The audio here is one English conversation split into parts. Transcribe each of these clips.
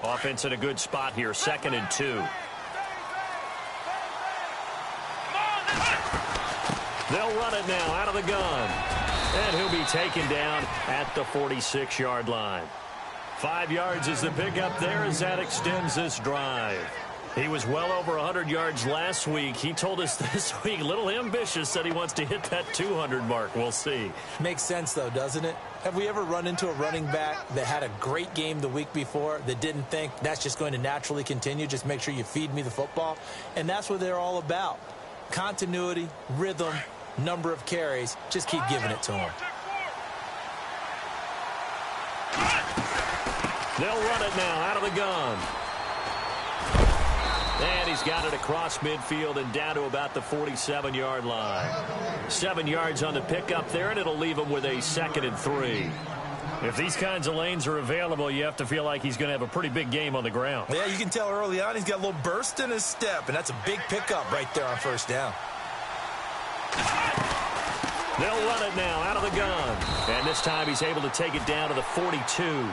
Offense in a good spot here, 2nd and 2. They'll run it now out of the gun. And he'll be taken down at the 46-yard line. 5 yards is the pickup there as that extends this drive. He was well over 100 yards last week. He told us this week, a little ambitious, that he wants to hit that 200 mark. We'll see. Makes sense, though, doesn't it? Have we ever run into a running back that had a great game the week before that didn't think that's just going to naturally continue? Just make sure you feed me the football. And that's what they're all about. Continuity, rhythm, number of carries. Just keep giving it to him. They'll run it now out of the gun. And he's got it across midfield and down to about the 47-yard line. 7 yards on the pickup there, and it'll leave him with a 2nd and 3. If these kinds of lanes are available, you have to feel like he's going to have a pretty big game on the ground. Yeah, you can tell early on he's got a little burst in his step, and that's a big pickup right there on first down. They'll run it now out of the gun. And this time he's able to take it down to the 42.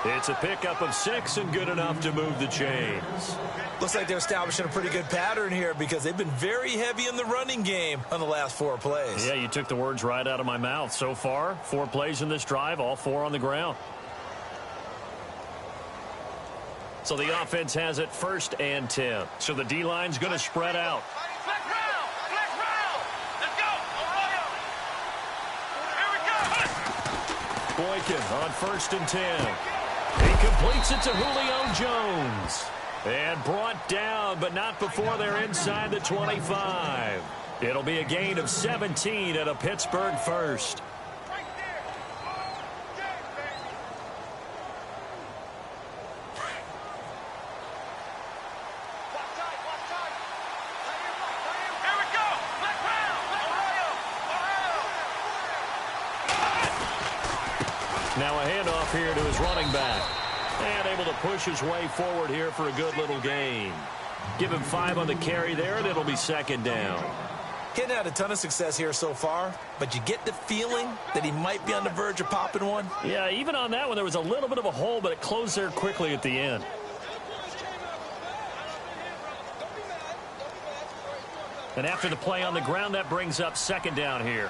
It's a pickup of 6 and good enough to move the chains. Looks like they're establishing a pretty good pattern here because they've been very heavy in the running game on the last 4 plays. Yeah, you took the words right out of my mouth. So far, 4 plays in this drive, all 4 on the ground. So the offense has it 1st and 10. So the D-line's going to spread out. Boykin on 1st and 10. He completes it to Julio Jones. And brought down, but not before they're inside the 25. It'll be a gain of 17 and a Pittsburgh first. Now a handoff here to his running back. And able to push his way forward here for a good little gain. Give him 5 on the carry there, and it'll be 2nd down. Hitting had a ton of success here so far, but you get the feeling that he might be on the verge of popping one. Yeah, even on that one, there was a little bit of a hole, but it closed there quickly at the end. And after the play on the ground, that brings up 2nd down here.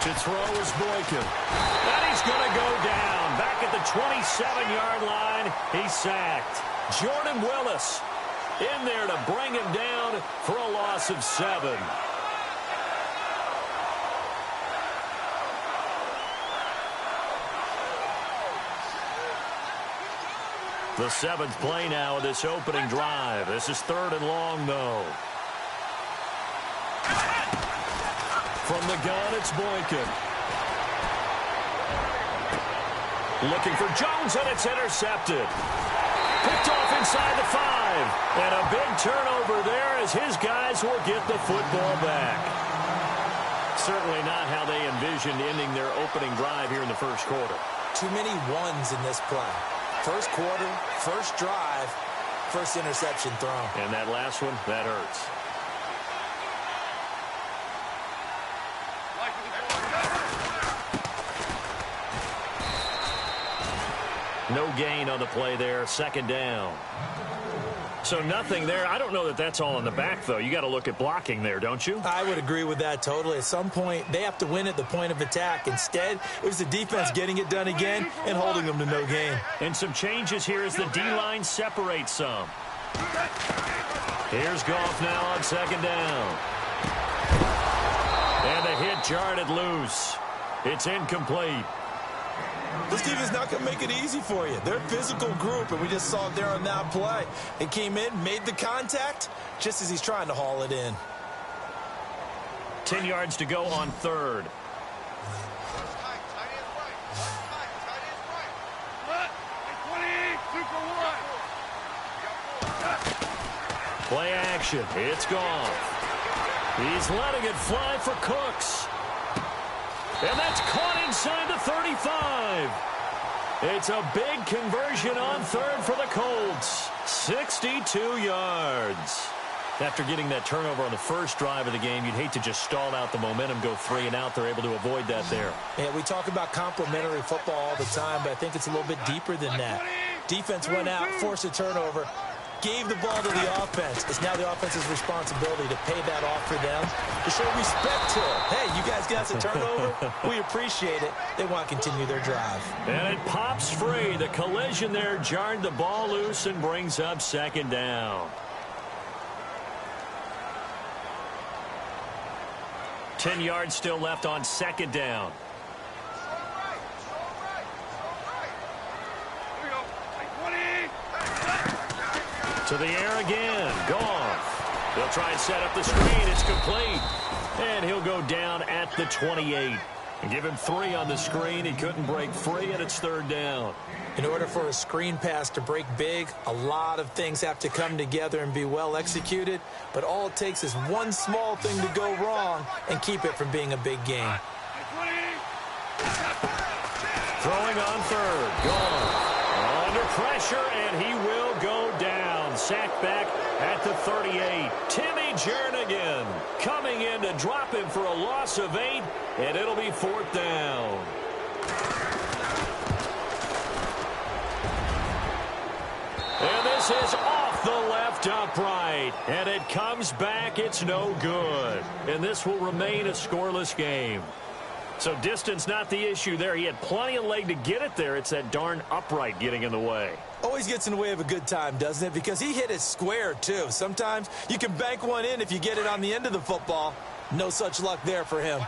To throw is Boykin. And he's going to go down. Back at the 27-yard line, he's sacked. Jordan Willis in there to bring him down for a loss of 7. The 7th play now of this opening drive. This is 3rd and long, though. From the gun, it's Boykin. Looking for Jones, and it's intercepted. Picked off inside the 5. And a big turnover there as his guys will get the football back. Certainly not how they envisioned ending their opening drive here in the first quarter. Too many ones in this play. First quarter, first drive, first interception thrown. And that last one, that hurts. No gain on the play there, 2nd down. So nothing there. I don't know that that's all in the back, though. You got to look at blocking there, don't you? I would agree with that totally. At some point, they have to win at the point of attack. Instead, it was the defense getting it done again and holding them to no gain. And some changes here as the D-line separates some. Here's Goff now on 2nd down. And the hit jarred it loose. It's incomplete. This team is not going to make it easy for you. They're a physical group, and we just saw it there on that play. They came in, made the contact, just as he's trying to haul it in. 10 yards to go on 3rd. Play action. It's gone. He's letting it fly for Cooks. And that's caught inside the 35. It's a big conversion on third for the Colts. 62 yards. After getting that turnover on the first drive of the game, you'd hate to just stall out the momentum, go 3 and out. They're able to avoid that there. Yeah, we talk about complementary football all the time, but I think it's a little bit deeper than that. Defense went out, forced a turnover, gave the ball to the offense. It's now the offense's responsibility to pay that off for them, to show respect to it. Hey, you guys got a turnover? We appreciate it. They want to continue their drive. And it pops free. The collision there jarred the ball loose and brings up second down. 10 yards still left on second down. To the air again. Goff. They'll try and set up the screen. It's complete. And he'll go down at the 28. And give him 3 on the screen. He couldn't break free, and it's third down. In order for a screen pass to break big, a lot of things have to come together and be well executed. But all it takes is one small thing to go wrong and keep it from being a big game. Throwing on third. Goff under pressure, and he will go down. Sacked back at the 38. Timmy Jernigan coming in to drop him for a loss of 8, and it'll be fourth down. And this is off the left upright, and it comes back. It's no good. And this will remain a scoreless game. So distance not the issue there. He had plenty of leg to get it there. It's that darn upright getting in the way. Always gets in the way of a good time, doesn't it? Because he hit it square, too. Sometimes you can bank one in if you get it on the end of the football. No such luck there for him.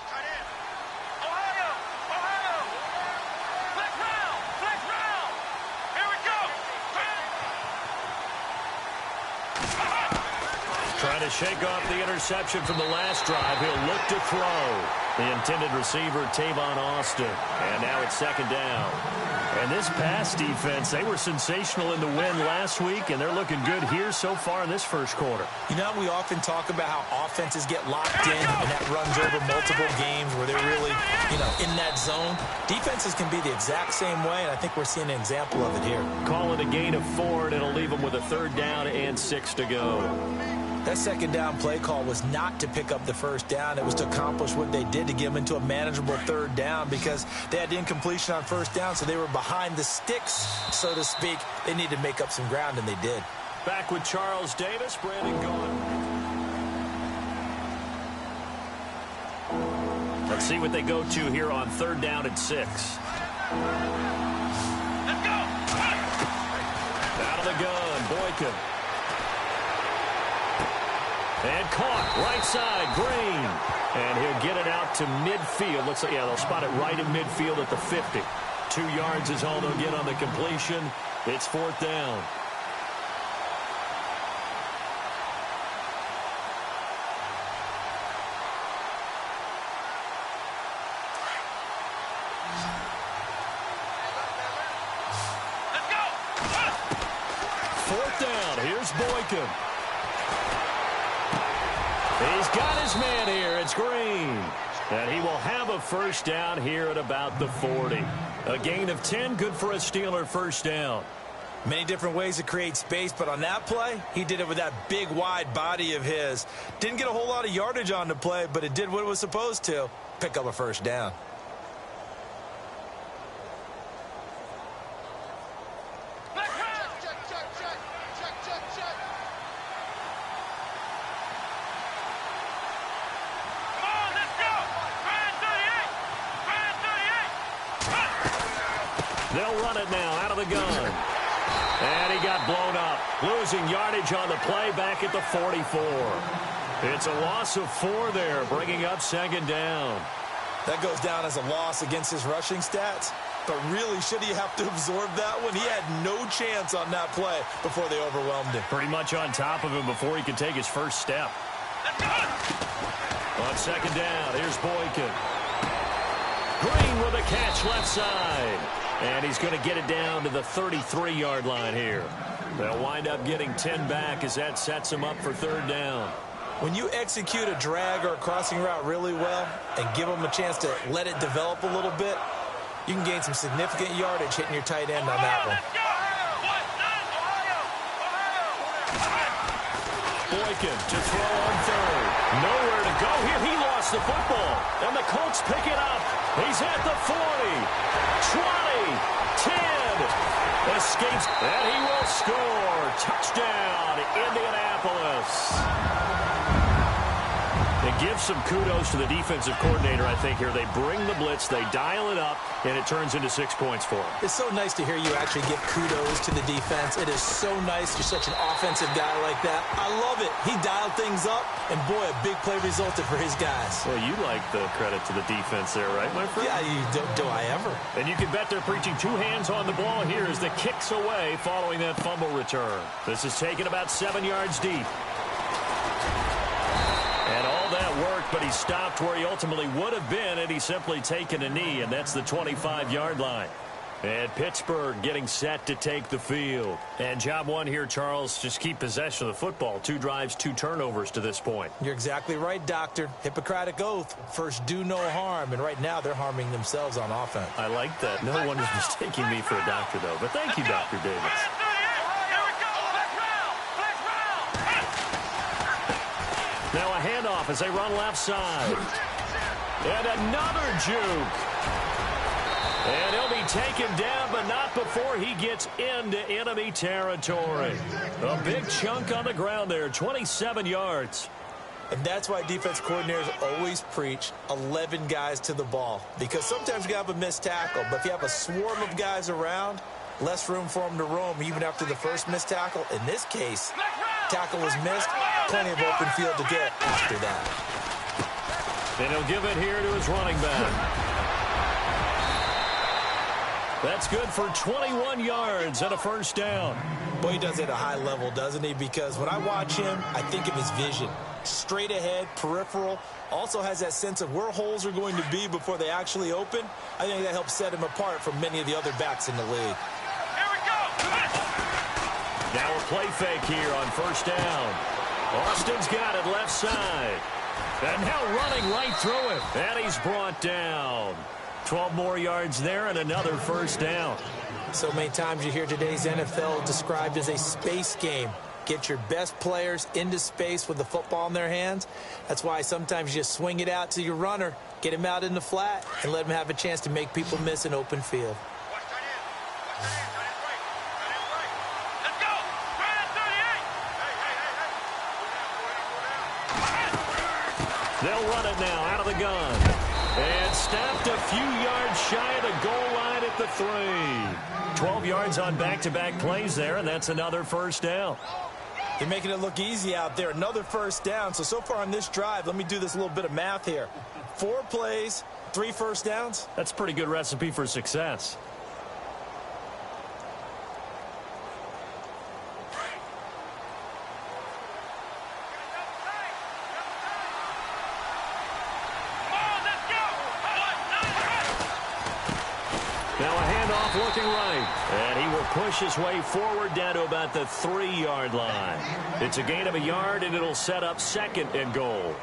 Trying to shake off the interception from the last drive. He'll look to throw. The intended receiver, Tavon Austin. And now it's second down. And this pass defense, they were sensational in the win last week, and they're looking good here so far in this first quarter. You know, we often talk about how offenses get locked in, and that runs over multiple games where they're really, in that zone. Defenses can be the exact same way, and I think we're seeing an example of it here. Call it a gain of 4, and it'll leave them with a third down and 6 to go. That second down play call was not to pick up the first down. It was to accomplish what they did, to get them into a manageable third down, because they had the incompletion on first down, so they were behind the sticks, so to speak. They needed to make up some ground, and they did. Back with Charles Davis, Brandon Gaudin. Let's see what they go to here on third down and 6. Let's go! Out of the gun, Boykin. And caught, right side, Green. And he'll get it out to midfield. Looks like, they'll spot it right in midfield at the 50. 2 yards is all they'll get on the completion. It's fourth down. Let's go! Fourth down, here's Boykin. He's got his man here. It's Green. And he will have a first down here at about the 40. A gain of 10, good for a Steeler first down. Many different ways to create space, but on that play, he did it with that big, wide body of his. Didn't get a whole lot of yardage on the play, but it did what it was supposed to. Pick up a first down. They'll run it now out of the gun. And he got blown up. Losing yardage on the play back at the 44. It's a loss of 4 there, bringing up second down. That goes down as a loss against his rushing stats. But really, should he have to absorb that one? He had no chance on that play before they overwhelmed him. Pretty much on top of him before he could take his first step. On second down, here's Boykin. Green with a catch left side. And he's going to get it down to the 33-yard line here. They'll wind up getting 10 back as that sets him up for third down. When you execute a drag or a crossing route really well and give them a chance to let it develop a little bit, You can gain some significant yardage hitting your tight end on that one. Boykin to throw on third. Nowhere to go here. He lost the football. And the Colts pick it up. He's at the 40, 20, 10. Escapes, and he will score. Touchdown, Indianapolis. It gives some kudos to the defensive coordinator, I think, here. They bring the blitz, they dial it up, and it turns into 6 points for him. It's so nice to hear you actually give kudos to the defense. It is so nice. You're such an offensive guy like that. I love it. He dialed things up, and boy, a big play resulted for his guys. Well, you like the credit to the defense there, right, my friend? Yeah, do I ever? And you can bet they're preaching 2 hands on the ball here as the kick's away following that fumble return. This is taken about 7 yards deep. And all that worked, but he stopped where he ultimately would have been had he simply taken a knee, and that's the 25-yard line. And Pittsburgh getting set to take the field. And job one here, Charles, just keep possession of the football. 2 drives, 2 turnovers to this point. You're exactly right, Doctor. Hippocratic oath. First, do no harm. And right now, they're harming themselves on offense. I like that. No one is mistaking me for a doctor, though. But thank you, Dr. Davis. Now a handoff as they run left side. And another juke. And he'll be taken down, but not before he gets into enemy territory. A big chunk on the ground there, 27 yards. And that's why defense coordinators always preach 11 guys to the ball. Because sometimes you have a missed tackle, but if you have a swarm of guys around, less room for them to roam even after the first missed tackle. In this case, tackle was missed, plenty of open field to get after that. And he'll give it here to his running back. That's good for 21 yards and a first down. Boy, he does it at a high level, doesn't he? Because when I watch him, I think of his vision. Straight ahead, peripheral. Also has that sense of where holes are going to be before they actually open. I think that helps set him apart from many of the other backs in the league. Now a play fake here on first down. Austin's got it left side. And now running right through it. And he's brought down. 12 more yards there and another first down. So many times you hear today's NFL described as a space game. Get your best players into space with the football in their hands. That's why sometimes you just swing it out to your runner, get him out in the flat, and let him have a chance to make people miss an open field. They'll run it now out of the gun. And stopped a few yards shy of the goal line at the 3. 12 yards on back-to-back plays there, and that's another first down. You're making it look easy out there. Another first down. So far on this drive, let me do this little bit of math here. 4 plays, 3 first downs. That's a pretty good recipe for success. Now a handoff looking right. And he will push his way forward down to about the 3-yard line. It's a gain of a yard, and it'll set up 2nd and goal.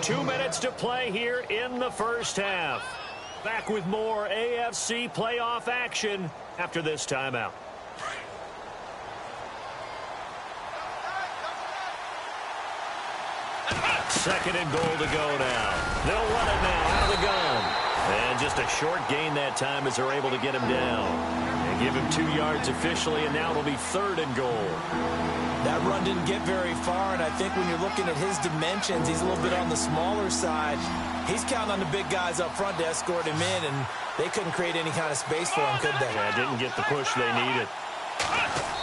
Two minutes to play here in the first half. Back with more AFC playoff action after this timeout. Second and goal to go now. They'll run it now out of the gun. And just a short gain that time as they're able to get him down. And give him 2 yards officially, and now it'll be 3rd and goal. That run didn't get very far, and I think when you're looking at his dimensions, he's a little bit on the smaller side. He's counting on the big guys up front to escort him in, and they couldn't create any kind of space for him, could they? Yeah, didn't get the push they needed.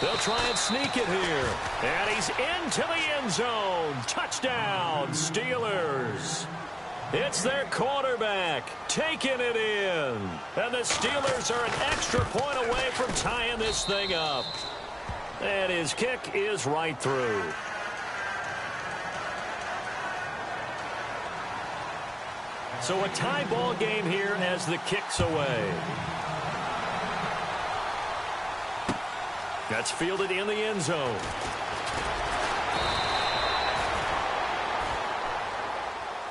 They'll try and sneak it here. And he's into the end zone. Touchdown, Steelers. It's their quarterback taking it in. And the Steelers are an extra point away from tying this thing up. And his kick is right through. So a tie ball game here as the kick's away. That's fielded in the end zone.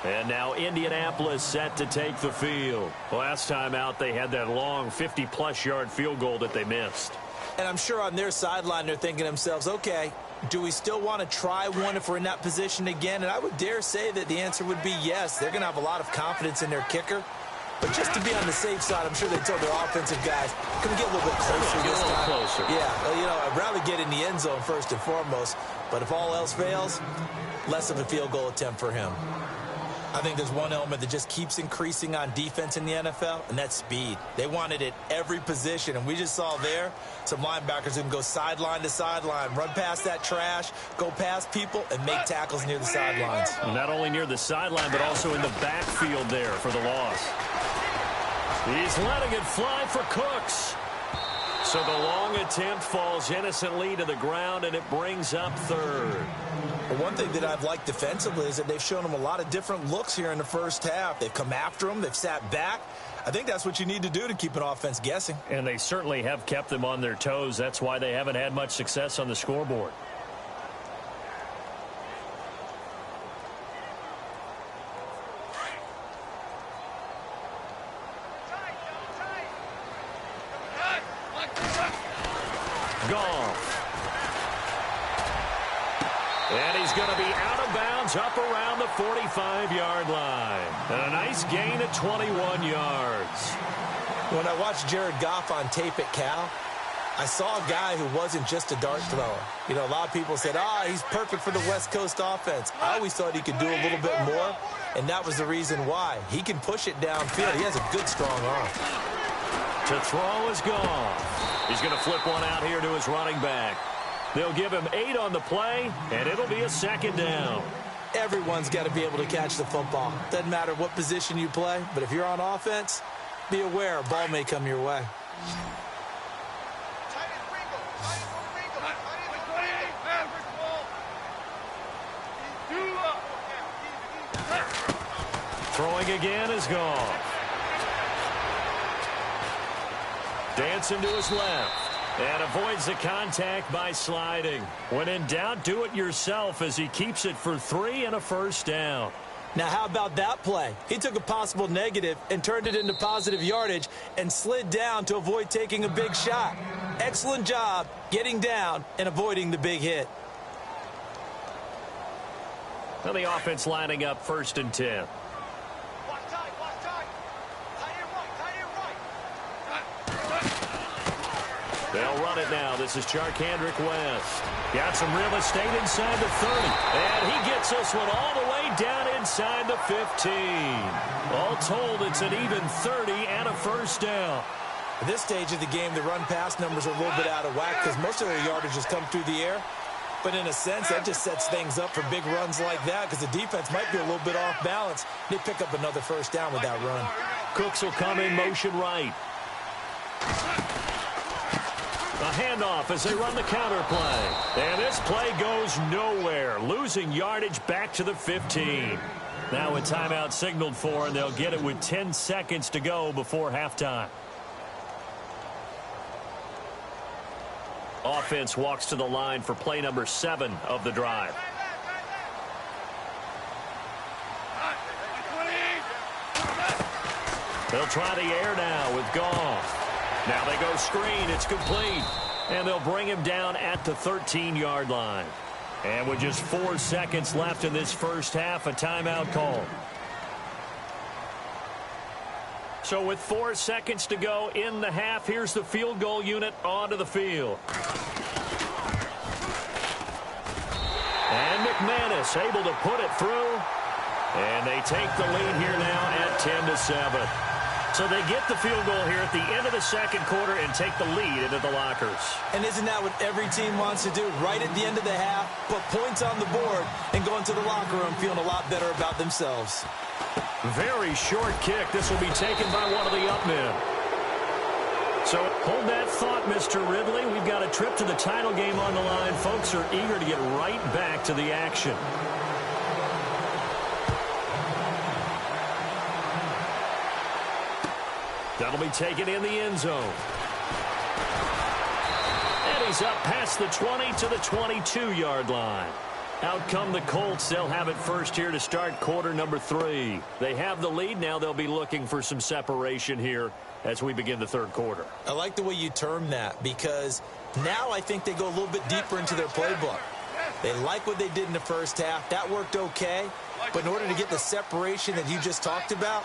And now Indianapolis set to take the field. Last time out, they had that long 50-plus yard field goal that they missed. And I'm sure on their sideline, they're thinking to themselves, okay, do we still want to try one if we're in that position again? And I would dare say that the answer would be yes. They're going to have a lot of confidence in their kicker. But just to be on the safe side, I'm sure they told their offensive guys, can we get a little bit closer this time? Closer. Yeah, well, you know, I'd rather get in the end zone first and foremost. But if all else fails, less of a field goal attempt for him. I think there's one element that just keeps increasing on defense in the NFL, and that's speed. They want it at every position, and we just saw there some linebackers who can go sideline to sideline, run past that trash, go past people, and make tackles near the sidelines. Not only near the sideline, but also in the backfield there for the loss. He's letting it fly for Cooks. So the long attempt falls innocently to the ground, and it brings up third. Well, one thing that I've liked defensively is that they've shown them a lot of different looks here in the first half. They've come after them. They've sat back. I think that's what you need to do to keep an offense guessing. And they certainly have kept them on their toes. That's why they haven't had much success on the scoreboard. And he's going to be out of bounds up around the 45-yard line. And a nice gain of 21 yards. When I watched Jared Goff on tape at Cal, I saw a guy who wasn't just a dart thrower. You know, a lot of people said, he's perfect for the West Coast offense. I always thought he could do a little bit more, and that was the reason why. He can push it downfield. He has a good, strong arm. To throw is Goff. He's going to flip one out here to his running back. They'll give him 8 on the play, and it'll be a second down. Everyone's got to be able to catch the football. Doesn't matter what position you play, but if you're on offense, be aware a ball may come your way. Throwing again is Goff. Dancing to his left. And avoids the contact by sliding. When in doubt, do it yourself as he keeps it for 3 and a first down. Now, how about that play? He took a possible negative and turned it into positive yardage and slid down to avoid taking a big shot. Excellent job getting down and avoiding the big hit. Now the offense lining up 1st and 10. They'll run it now. This is Charkandrick West. Got some real estate inside the 30. And he gets this one all the way down inside the 15. All told, it's an even 30 and a first down. At this stage of the game, the run-pass numbers are a little bit out of whack because most of their yardage has come through the air. But in a sense, that just sets things up for big runs like that because the defense might be a little bit off balance. They pick up another first down with that run. Cooks will come in motion right. A handoff as they run the counter play. And this play goes nowhere. Losing yardage back to the 15. Now a timeout signaled for, and they'll get it with 10 seconds to go before halftime. Offense walks to the line for play number 7 of the drive. They'll try the air now with Goff. Now they go screen. It's complete. And they'll bring him down at the 13-yard line. And with just 4 seconds left in this first half, a timeout call. So with 4 seconds to go in the half, here's the field goal unit onto the field. And McManus able to put it through. And they take the lead here now at 10-7. So they get the field goal here at the end of the second quarter and take the lead into the lockers. And isn't that what every team wants to do? Right at the end of the half, put points on the board and go into the locker room feeling a lot better about themselves. Very short kick. This will be taken by one of the up men. So hold that thought, Mr. Ridley. We've got a trip to the title game on the line. Folks are eager to get right back to the action. That'll be taken in the end zone. And he He's up past the 20 to the 22-yard line. Out come the Colts. They'll have it first here to start quarter number 3. They have the lead. Now they'll be looking for some separation here as we begin the third quarter. I like the way you term that, because now I think they go a little bit deeper into their playbook. They like what they did in the first half. That worked okay. But in order to get the separation that you just talked about,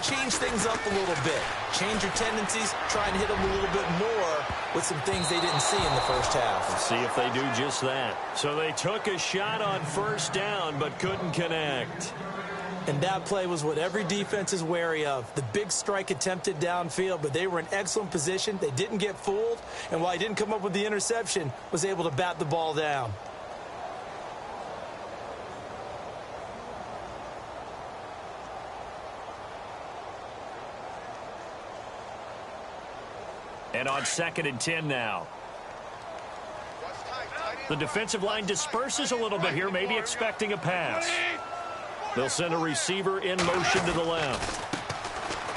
change things up a little bit. Change your tendencies. Try and hit them a little bit more with some things they didn't see in the first half. Let's see if they do just that. So they took a shot on first down but couldn't connect. And that play was what every defense is wary of. The big strike attempted downfield, but they were in excellent position. They didn't get fooled. And while he didn't come up with the interception, was able to bat the ball down. And on 2nd and 10 now. The defensive line disperses a little bit here, maybe expecting a pass. They'll send a receiver in motion to the left.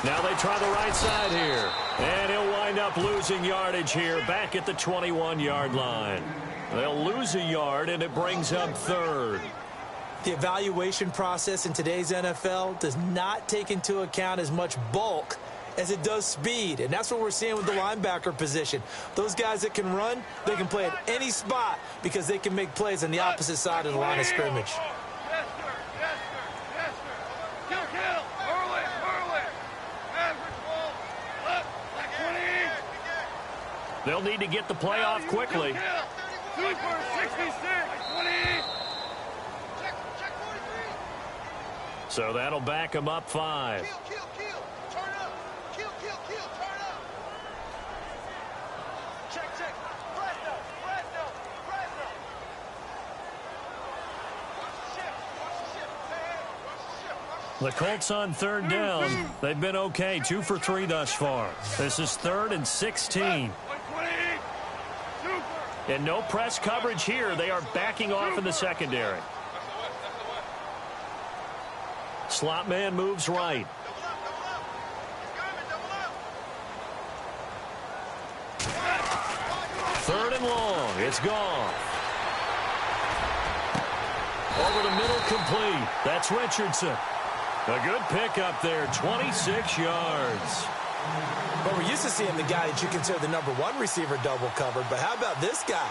Now they try the right side here. And he'll wind up losing yardage here back at the 21-yard line. They'll lose a yard, and it brings up 3rd. The evaluation process in today's NFL does not take into account as much bulk as it does speed, and that's what we're seeing with the linebacker position. Those guys that can run, they can play at any spot because they can make plays on the opposite side of the line of scrimmage. They'll need to get the play off quickly. Super 66, 20. So that'll back them up 5. Kill. Turn up. Kill. Turn up. Check. Fresno. The Colts on 3rd down. They've been okay, 2 for 3 thus far. This is 3rd and 16. And no press coverage here. They are backing off in the secondary. Slot man moves right. Third and long. It's gone. Over the middle, complete. That's Richardson. A good pickup there, 26 yards. Well, we're used to seeing the guy that you consider the #1 receiver double covered, but how about this guy?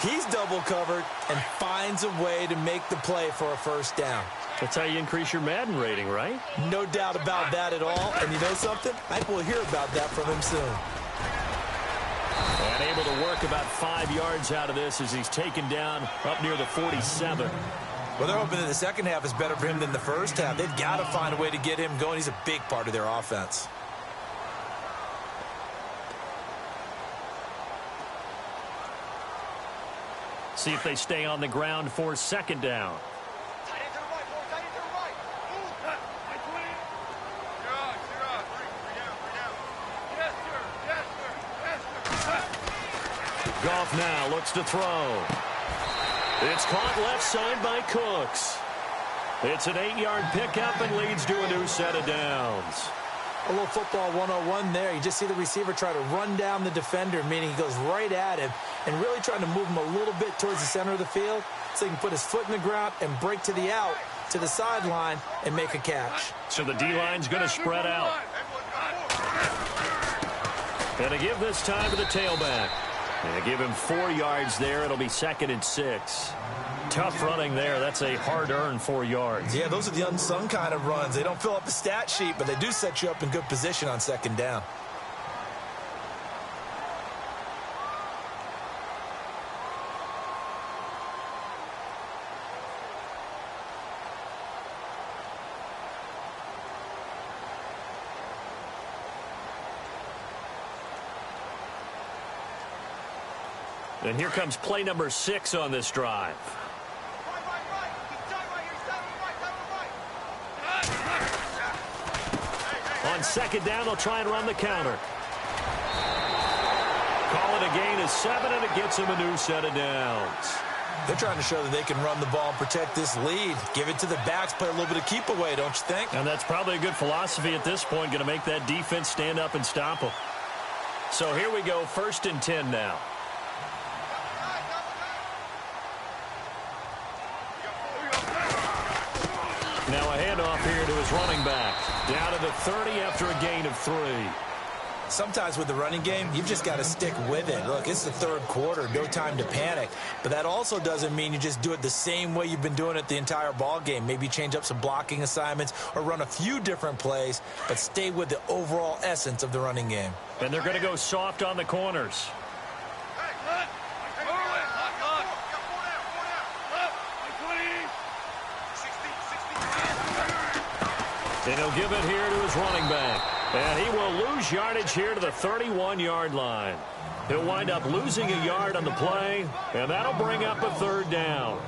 He's double covered and finds a way to make the play for a first down. That's how you increase your Madden rating, right? No doubt about that at all. And you know something? I think we'll hear about that from him soon. And able to work about 5 yards out of this as he's taken down up near the 47. Well, they're hoping that the second half is better for him than the first half. They've got to find a way to get him going. He's a big part of their offense. See if they stay on the ground for 2nd down. Goff now looks to throw. It's caught left side by Cooks. It's an 8-yard pickup and leads to a new set of downs. A little football 101 there. You just see the receiver try to run down the defender, meaning he goes right at him and really trying to move him a little bit towards the center of the field so he can put his foot in the ground and break to the out, to the sideline, and make a catch. So the D-line's going to spread out. And to give this time to the tailback. And to give him 4 yards there, it'll be 2nd and 6. Tough running there. That's a hard-earned 4 yards. Yeah, those are the unsung kind of runs. They don't fill up the stat sheet, but they do set you up in good position on 2nd down. And here comes play number 6 on this drive. On 2nd down, they'll try and run the counter. Call it a gain of 7, and it gets them a new set of downs. They're trying to show that they can run the ball and protect this lead. Give it to the backs, play a little bit of keep away, don't you think? And that's probably a good philosophy at this point, going to make that defense stand up and stop them. So here we go, 1st and 10 now. Now a handoff here to his running back. Down to the 30 after a gain of 3. Sometimes with the running game, you've just got to stick with it. Look, it's the third quarter, no time to panic. But that also doesn't mean you just do it the same way you've been doing it the entire ball game. Maybe change up some blocking assignments or run a few different plays, but stay with the overall essence of the running game. And they're going to go soft on the corners. And he'll give it here to his running back. And he will lose yardage here to the 31-yard line. He'll wind up losing a yard on the play, and that'll bring up a 3rd down.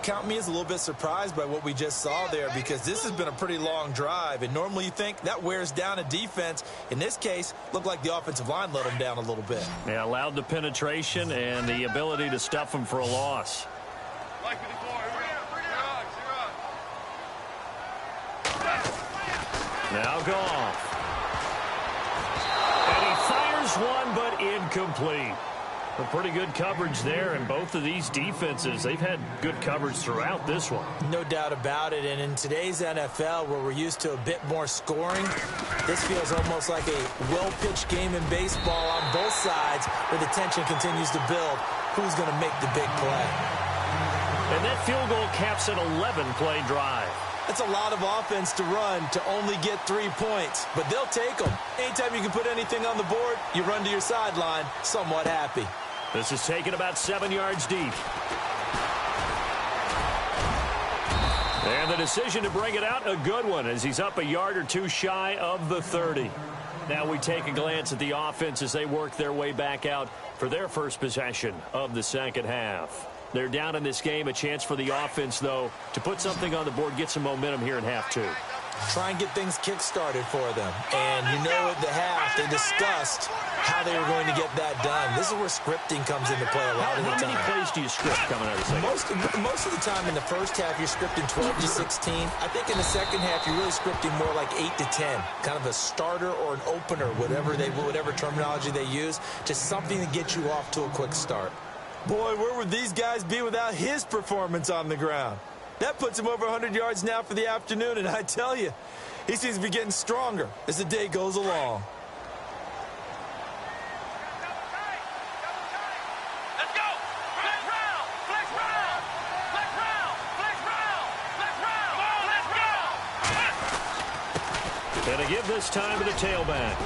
Count me as a little bit surprised by what we just saw there, because this has been a pretty long drive, and normally you think that wears down a defense. In this case, looked like the offensive line let them down a little bit. Yeah, allowed the penetration and the ability to stuff them for a loss. Now Goff. And he fires one, but incomplete. A pretty good coverage there, and both of these defenses, they've had good coverage throughout this one. No doubt about it, and in today's NFL, where we're used to a bit more scoring, this feels almost like a well-pitched game in baseball on both sides, where the tension continues to build. Who's going to make the big play? And that field goal caps an 11-play drive. That's a lot of offense to run to only get 3 points, but they'll take them. Anytime you can put anything on the board, you run to your sideline somewhat happy. This is taken about 7 yards deep. And the decision to bring it out, a good one, as he's up a yard or two shy of the 30. Now we take a glance at the offense as they work their way back out for their first possession of the second half. They're down in this game. A chance for the offense, though, to put something on the board, get some momentum here in half 2. Try and get things kick-started for them. And you know at the half, they discussed how they were going to get that done. This is where scripting comes into play a lot of the time. How many plays do you script coming out of the second? Most of the time in the first half, you're scripting 12 to 16. I think in the second half, you're really scripting more like 8 to 10. Kind of a starter or an opener, whatever terminology they use. Just something to get you off to a quick start. Boy, where would these guys be without his performance on the ground? That puts him over 100 yards now for the afternoon, and I tell you, he seems to be getting stronger as the day goes along. Let's go! Flex round! Flex round! Flex round! Flex round! Flex round! Let's go! And to give this time to the tailback.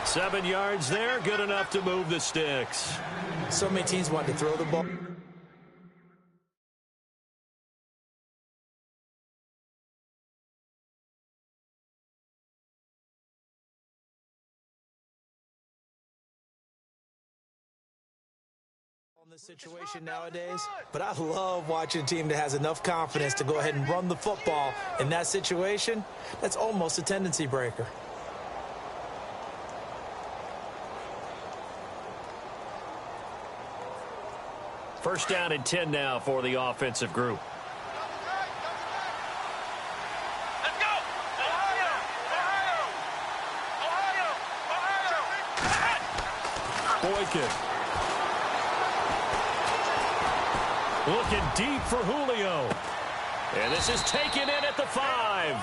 7 yards there, good enough to move the sticks. So many teams want to throw the ball. In this situation nowadays, but I love watching a team that has enough confidence to go ahead and run the football. In that situation, that's almost a tendency breaker. First down and 10 now for the offensive group. Let's go! Ohio! Ohio! Ohio! Boykin. Looking deep for Julio. And this is taken in at the 5.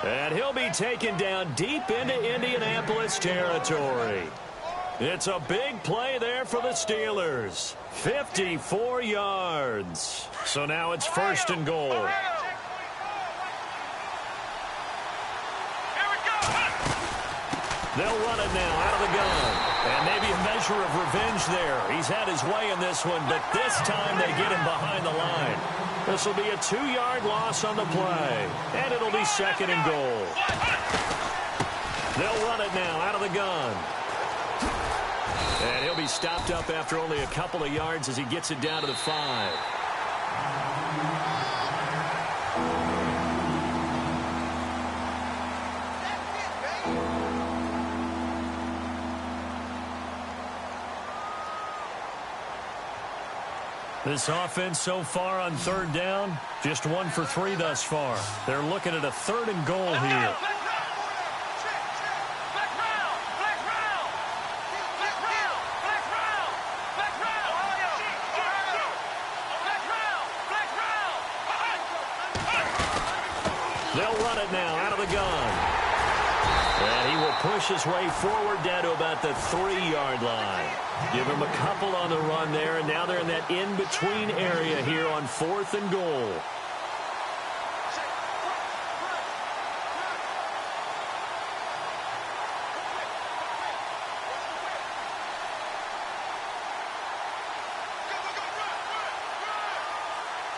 And he'll be taken down deep into Indianapolis territory. It's a big play there for the Steelers. 54 yards. So now it's 1st and goal. Here we go! They'll run it now out of the gun. And maybe a measure of revenge there. He's had his way in this one, but this time they get him behind the line. This will be a 2-yard loss on the play. And it'll be 2nd and goal. They'll run it now out of the gun. And he'll be stopped up after only a couple of yards as he gets it down to the 5. This offense so far on 3rd down, just 1 for 3 thus far. They're looking at a 3rd and goal here. They'll run it now out of the gun. And he will push his way forward down to about the 3-yard line. Give him a couple on the run there, and now they're in that in-between area here on 4th and goal.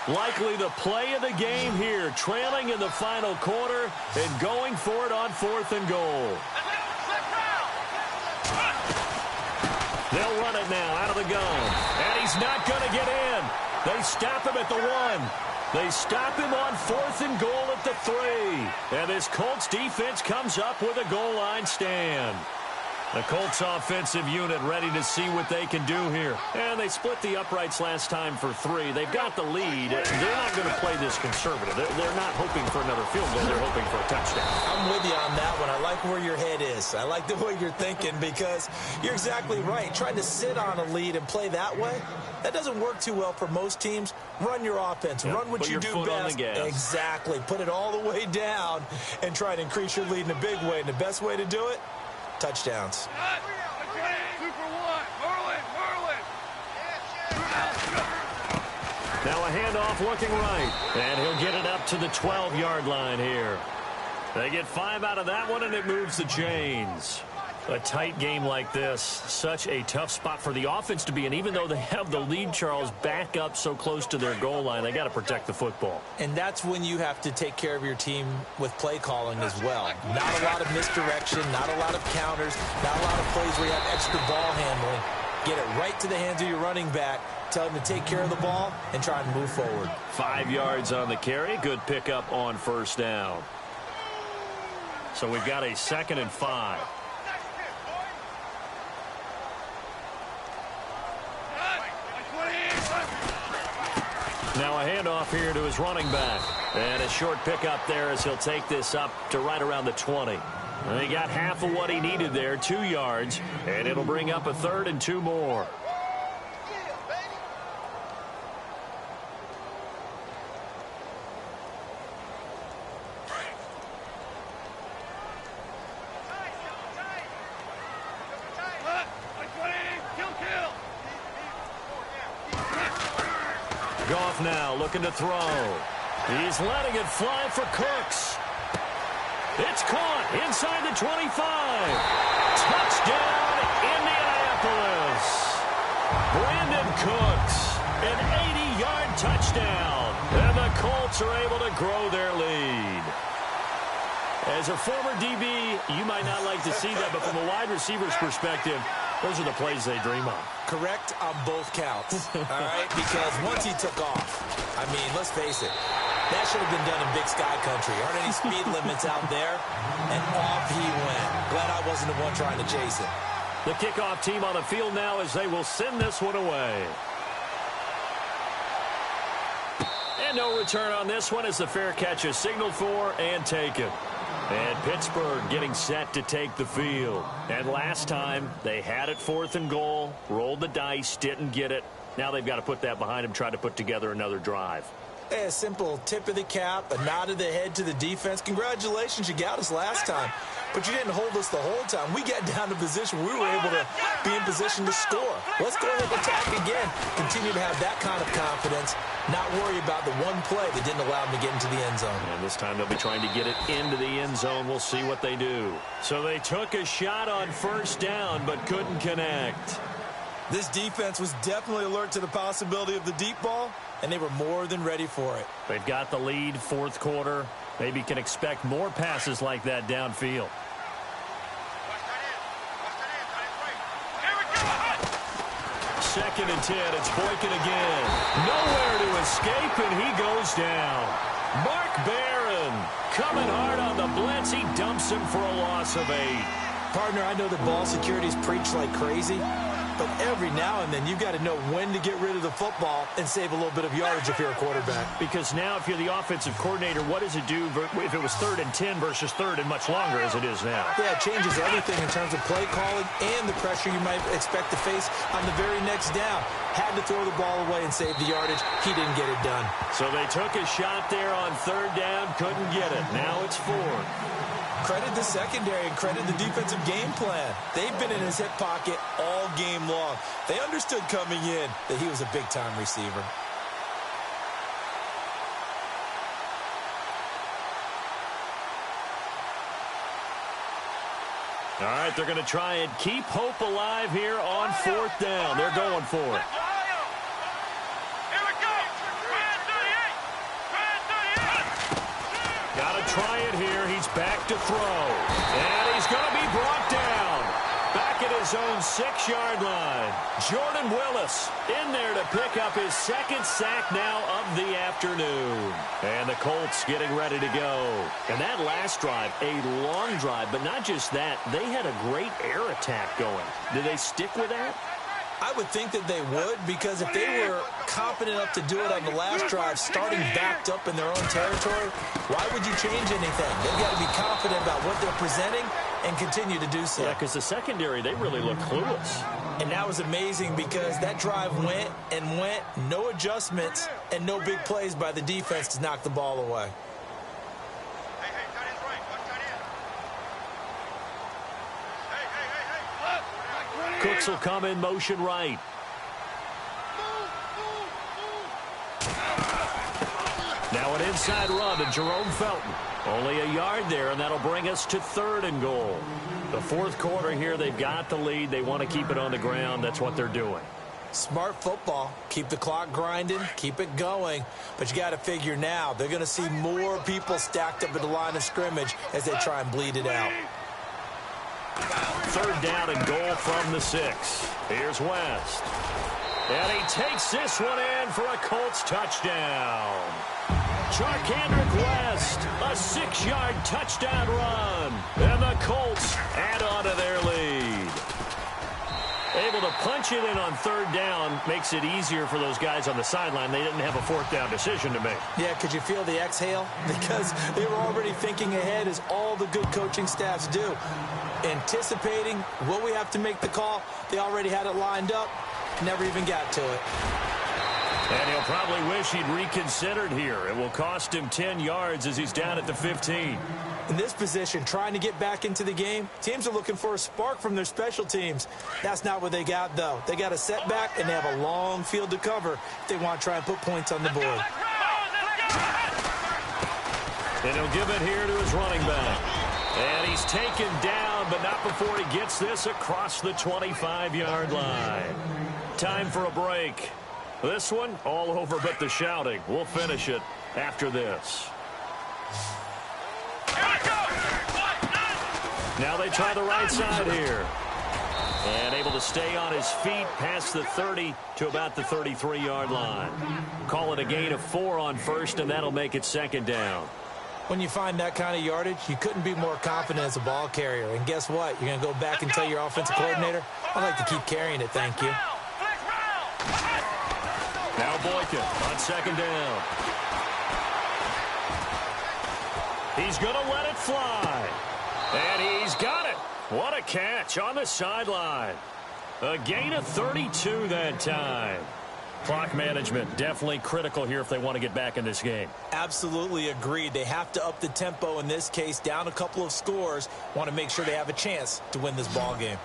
Likely the play of the game here, trailing in the final quarter and going for it on 4th and goal. They'll run it now out of the gun. And he's not going to get in. They stop him at the 1. They stop him on 4th and goal at the 3. And this Colts defense comes up with a goal line stand. The Colts offensive unit ready to see what they can do here. And they split the uprights last time for 3. They've got the lead. They're not going to play this conservative. They're not hoping for another field goal. They're hoping for a touchdown. I'm with you on that one. I like where your head is. I like the way you're thinking because you're exactly right. Trying to sit on a lead and play that way, that doesn't work too well for most teams. Run your offense. Yep. Run what you do best. Exactly. Put it all the way down and try to increase your lead in a big way. And the best way to do it, touchdowns. Now a handoff looking right. And he'll get it up to the 12-yard line here. They get 5 out of that one, and it moves the chains. A tight game like this, such a tough spot for the offense to be in. Even though they have the lead, Charles, back up so close to their goal line, they got to protect the football. And that's when you have to take care of your team with play calling as well. Not a lot of misdirection, not a lot of counters, not a lot of plays where you have extra ball handling. Get it right to the hands of your running back. Tell him to take care of the ball and try and move forward. 5 yards on the carry. Good pickup on 1st down. So we've got a 2nd and 5. Now a handoff here to his running back. And a short pickup there as he'll take this up to right around the 20. And he got half of what he needed there, 2 yards. And it'll bring up a 3rd and 2 more. Goff now looking to throw. He's letting it fly for Cooks. It's caught inside the 25. Touchdown, Indianapolis. Brandon Cooks, an 80-yard touchdown. And the Colts are able to grow their lead. As a former DB, you might not like to see that, but from a wide receiver's perspective, those are the plays they dream of. Correct on both counts, all right? Because once he took off, I mean, let's face it, that should have been done in Big Sky Country. Aren't any speed limits out there? And off he went. Glad I wasn't the one trying to chase him. The kickoff team on the field now as they will send this one away. And no return on this one as the fair catch is signaled for and taken. And Pittsburgh getting set to take the field. And last time, they had it 4th and goal, rolled the dice, didn't get it. Now they've got to put that behind them, try to put together another drive. A simple tip of the cap, a nod of the head to the defense. Congratulations, you got us last time. But you didn't hold us the whole time. We got down to position. We were able to be in position to score. Let's go ahead and attack again. Continue to have that kind of confidence. Not worry about the one play that didn't allow them to get into the end zone. And this time they'll be trying to get it into the end zone. We'll see what they do. So they took a shot on 1st down but couldn't connect. This defense was definitely alert to the possibility of the deep ball, and they were more than ready for it. They've got the lead, 4th quarter. Maybe can expect more passes like that downfield. 2nd and 10. It's Boykin again. Nowhere to escape, and he goes down. Mark Barron coming hard on the blitz. He dumps him for a loss of 8. Partner, I know that ball security's preached like crazy, but every now and then you've got to know when to get rid of the football and save a little bit of yardage if you're a quarterback. Because now if you're the offensive coordinator, what does it do if it was 3rd and 10 versus 3rd and much longer as it is now? Yeah, it changes everything in terms of play calling and the pressure you might expect to face on the very next down. had to throw the ball away and save the yardage. He didn't get it done. So they took a shot there on third down, couldn't get it. Now it's fourth. Credit the secondary and credit the defensive game plan. They've been in his hip pocket all game long. They understood coming in that he was a big-time receiver. All right, they're going to try and keep hope alive here on fourth down. They're going for it. Here we go. Got to try it here. He's back to throw. And he's going to be brought down. Back at his own 6-yard line. Jordan Willis in there to pick up his second sack now of the afternoon. And the Colts getting ready to go. And that last drive, a long drive, but not just that. They had a great air attack going. Did they stick with that? I would think that they would, because if they were confident enough to do it on the last drive, starting backed up in their own territory, why would you change anything? They've got to be confident about what they're presenting and continue to do so. Yeah, because the secondary, they really look clueless. And that was amazing because that drive went and went, no adjustments, and no big plays by the defense to knock the ball away. Cooks will come in motion right. Now an inside run to Jerome Felton. Only a yard there, and that'll bring us to 3rd and goal. The fourth quarter here, they've got the lead. They want to keep it on the ground. That's what they're doing. Smart football. Keep the clock grinding. Keep it going. But you got to figure now, they're going to see more people stacked up at the line of scrimmage as they try and bleed it out. 3rd down and goal from the 6. Here's West. And he takes this one in for a Colts touchdown. Charkandrick West, a 6-yard touchdown run. And the Colts add on to their lead. Able to punch it in on 3rd down makes it easier for those guys on the sideline. They didn't have a 4th down decision to make. Yeah, could you feel the exhale? Because they were already thinking ahead, as all the good coaching staffs do. Anticipating what we have to make the call. They already had it lined up. Never even got to it. And he'll probably wish he'd reconsidered here. It will cost him 10 yards as he's down at the 15. In this position, trying to get back into the game, teams are looking for a spark from their special teams. That's not what they got, though. They got a setback, and they have a long field to cover if they want to try and put points on the board. And he'll give it here to his running back. And he's taken down, but not before he gets this across the 25-yard line. Time for a break. This one, all over but the shouting. We'll finish it after this. Now they try the right side here. And able to stay on his feet past the 30 to about the 33-yard line. Call it a gain of 4 on 1st, and that'll make it 2nd down. When you find that kind of yardage, you couldn't be more confident as a ball carrier. And guess what? You're going to go back and tell your offensive coordinator, I'd like to keep carrying it, thank you. Now Boykin on 2nd down. He's going to let it fly. And he's got it. What a catch on the sideline. A gain of 32 that time. Clock management definitely critical here if they want to get back in this game. Absolutely agreed. They have to up the tempo in this case, down a couple of scores. Want to make sure they have a chance to win this ball game.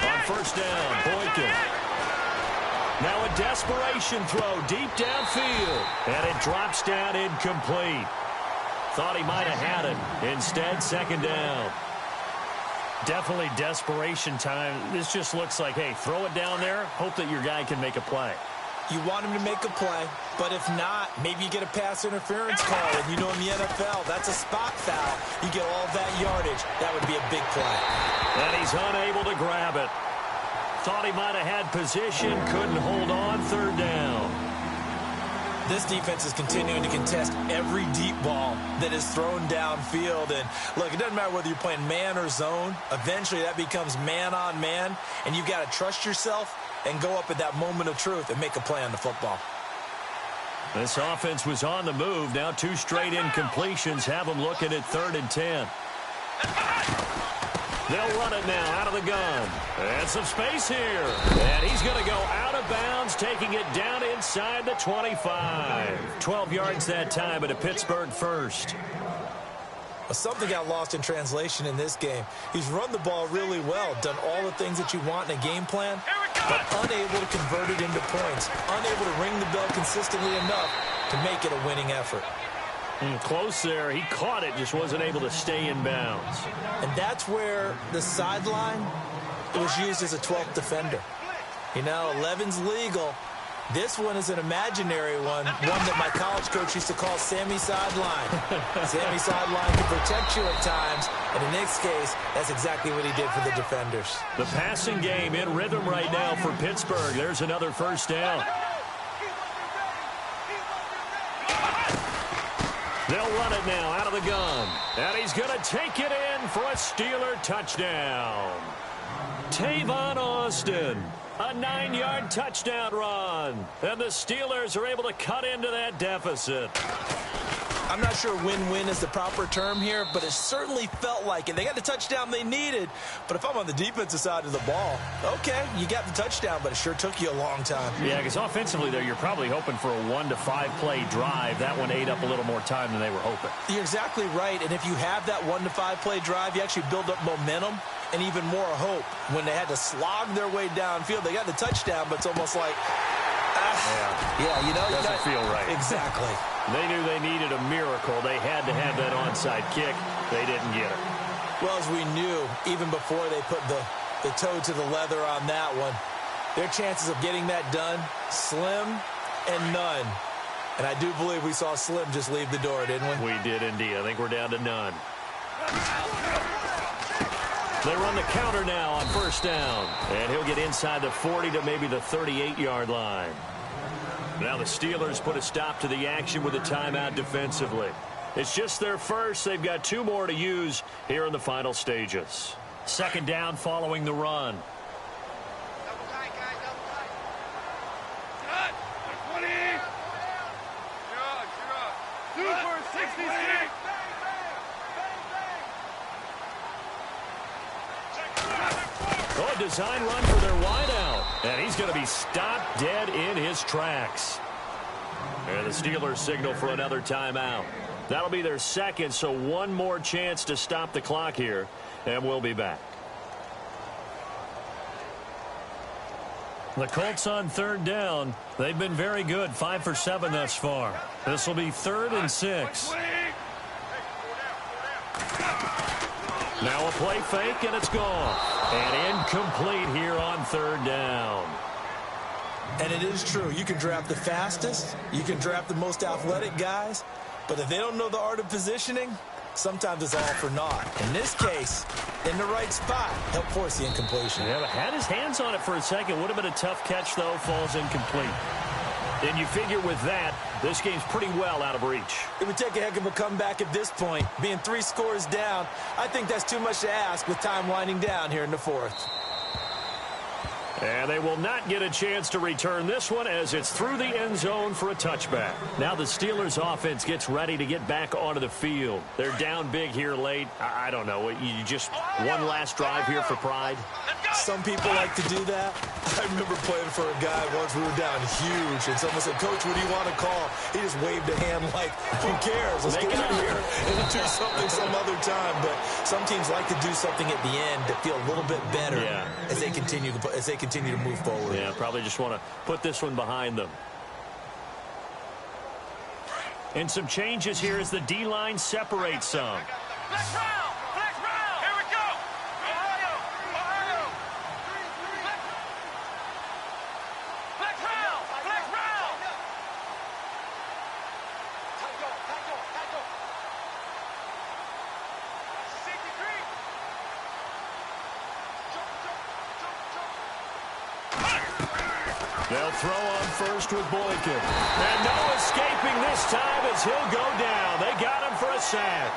On 1st down, Boykin. Now a desperation throw deep downfield. And it drops down incomplete. Thought he might have had it. Instead, 2nd down. Definitely desperation time. This just looks like, hey, throw it down there. Hope that your guy can make a play. You want him to make a play, but if not, maybe you get a pass interference call. And you know in the NFL, that's a spot foul. You get all that yardage. That would be a big play. And he's unable to grab it. Thought he might have had position, couldn't hold on. 3rd down. This defense is continuing to contest every deep ball that is thrown downfield. And look, it doesn't matter whether you're playing man or zone. Eventually that becomes man on man, and you've got to trust yourself and go up at that moment of truth and make a play on the football. This offense was on the move. Now 2 straight incompletions have them looking at 3rd and 10. They'll run it now out of the gun. And some space here. And he's going to go out of bounds, taking it down inside the 25. 12 yards that time, but a Pittsburgh first. Well, something got lost in translation in this game. He's run the ball really well, done all the things that you want in a game plan, but unable to convert it into points, unable to ring the bell consistently enough to make it a winning effort. Close there. He caught it, just wasn't able to stay in bounds. And that's where the sideline was used as a 12th defender. You know, 11's legal. This one is an imaginary one that my college coach used to call Sammy Sideline. Sammy Sideline can protect you at times, and in this case, that's exactly what he did for the defenders. The passing game in rhythm right now for Pittsburgh. There's another first down. They'll run it now out of the gun. And he's going to take it in for a Steeler touchdown. Tavon Austin, a 9-yard touchdown run. And the Steelers are able to cut into that deficit. I'm not sure win-win is the proper term here, but it certainly felt like it. They got the touchdown they needed, but if I'm on the defensive side of the ball, okay, you got the touchdown, but it sure took you a long time. Yeah, because offensively there, you're probably hoping for a 1 to 5 play drive. That one ate up a little more time than they were hoping. You're exactly right, and if you have that 1 to 5 play drive, you actually build up momentum and even more hope. When they had to slog their way downfield, they got the touchdown, but it's almost like, yeah, you know, doesn't feel right. Exactly. They knew they needed a miracle. They had to have that onside kick. They didn't get it. Well, as we knew, even before they put the toe to the leather on that one, their chances of getting that done, slim and none. And I do believe we saw Slim just leave the door, didn't we? We did indeed. I think we're down to none. They run the counter now on first down. And he'll get inside the 40 to maybe the 38-yard line. Now the Steelers put a stop to the action with a timeout defensively. It's just their first. They've got 2 more to use here in the final stages. Second down following the run. Double tight, guys, double tight. Cut. 20. Zero. 2 for 66. Oh, a design run for their wideout. And he's going to be stopped dead in his tracks. And the Steelers signal for another timeout. That'll be their second, so 1 more chance to stop the clock here. And we'll be back. The Colts on third down. They've been very good, 5 for 7 thus far. This will be 3rd and 6. Now a play fake, and it's gone. And incomplete here on third down. And it is true. You can draft the fastest. You can draft the most athletic guys. But if they don't know the art of positioning, sometimes it's all for naught. In this case, in the right spot, help force the incompletion. Yeah, but had his hands on it for a second. Would have been a tough catch, though. Falls incomplete. And you figure with that, this game's pretty well out of reach. It would take a heck of a comeback at this point. Being 3 scores down, I think that's too much to ask with time winding down here in the 4th. And they will not get a chance to return this one as it's through the end zone for a touchback. Now the Steelers offense gets ready to get back onto the field. They're down big here late. I don't know. You just one last drive here for pride? Some people like to do that. I remember playing for a guy once. We were down huge, and someone said, "Coach, what do you want to call?" He just waved a hand like, "Who cares? Let's get out of here and do something some other time." But some teams like to do something at the end to feel a little bit better as they continue to move forward. Yeah, probably just want to put this one behind them. And some changes here as the D-line separates some. Flex round. Flex round. Here we go. Ohio. Ohio. Flex round. Flex round. Tackle. 63. They'll throw on first with Boykin. And no escaping this time as he'll go down. They got him for a sack.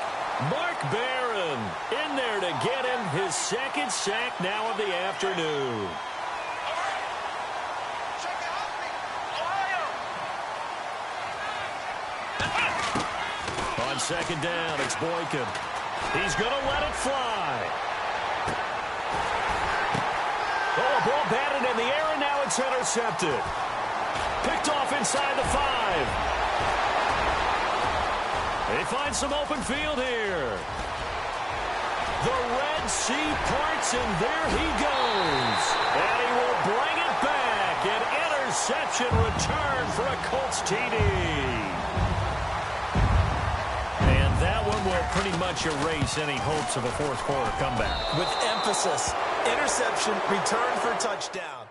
Mark Barron in there to get him his second sack now of the afternoon. On second down, it's Boykin. He's going to let it fly. is intercepted. Picked off inside the 5. They find some open field here. The Red Sea parts, and there he goes. And he will bring it back. An interception return for a Colts TD. And that one will pretty much erase any hopes of a fourth quarter comeback. With emphasis, interception, return for touchdown.